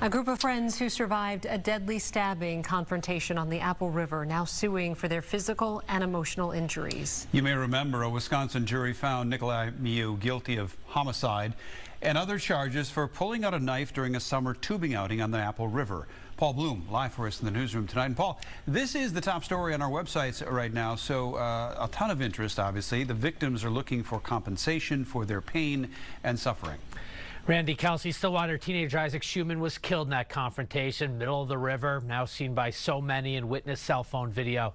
A group of friends who survived a deadly stabbing confrontation on the Apple River now suing for their physical and emotional injuries. You may remember a Wisconsin jury found Nicolae Miu guilty of homicide and other charges for pulling out a knife during a summer tubing outing on the Apple River. Paul Blume live for us in the newsroom tonight. And Paul, this is the top story on our websites right now, so a ton of interest, obviously. The victims are looking for compensation for their pain and suffering. Randy, Kelsey, Stillwater teenager Isaac Schumann was killed in that confrontation, middle of the river, now seen by so many and witnessed cell phone video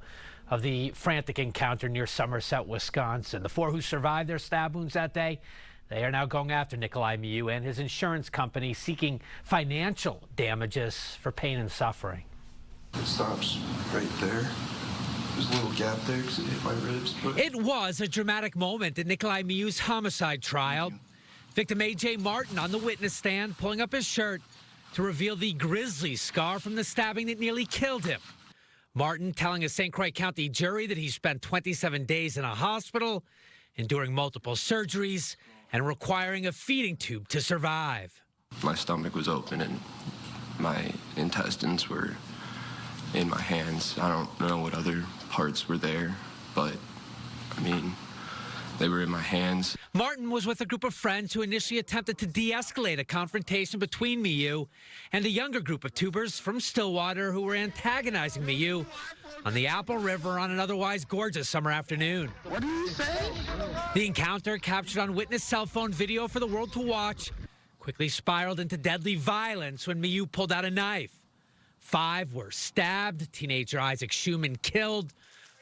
of the frantic encounter near Somerset, Wisconsin. The four who survived their stab wounds that day, they are now going after Nicolae Miu and his insurance company, seeking financial damages for pain and suffering. It stops right there. There's a little gap there because it hit my ribs. It was a dramatic moment in Nicolae Miu's homicide trial. Victim A.J. Martin on the witness stand, pulling up his shirt to reveal the grisly scar from the stabbing that nearly killed him. Martin telling a St. Croix County jury that he spent 27 days in a hospital, enduring multiple surgeries, and requiring a feeding tube to survive. My stomach was open and my intestines were in my hands. I don't know what other parts were there, but I mean, they were in my hands. Martin was with a group of friends who initially attempted to de-escalate a confrontation between Miu and a younger group of tubers from Stillwater who were antagonizing Miu on the Apple River on an otherwise gorgeous summer afternoon. What did you say? The encounter, captured on witness cell phone video for the world to watch, quickly spiraled into deadly violence when Miu pulled out a knife. 5 were stabbed, teenager Isaac Schumann killed,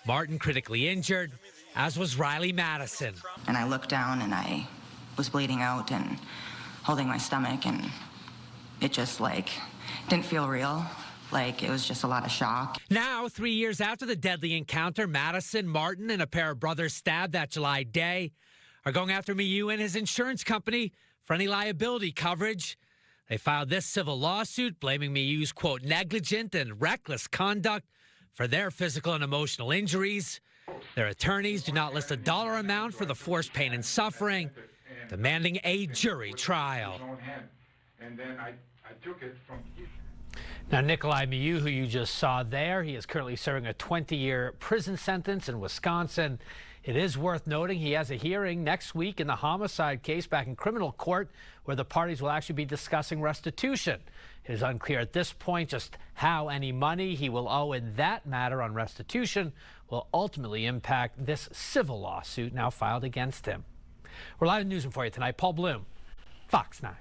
Martin critically injured, as was Riley Madison. And I looked down and I was bleeding out and holding my stomach, and it just didn't feel real. It was just a lot of shock. Now, 3 years after the deadly encounter, Madison, Martin, and a pair of brothers stabbed that July day are going after Miu and his insurance company for any liability coverage. They filed this civil lawsuit blaming Miu's, quote, negligent and reckless conduct for their physical and emotional injuries. Their attorneys do not list a dollar amount for the forced pain and suffering, demanding a jury trial. Now, Nicolae Miu, who you just saw there, he is currently serving a 20-year prison sentence in Wisconsin. It is worth noting he has a hearing next week in the homicide case back in criminal court, where the parties will actually be discussing restitution. It is unclear at this point just how any money he will owe in that matter on restitution will ultimately impact this civil lawsuit now filed against him. We're live in the newsroom for you tonight. Paul Blume, Fox 9.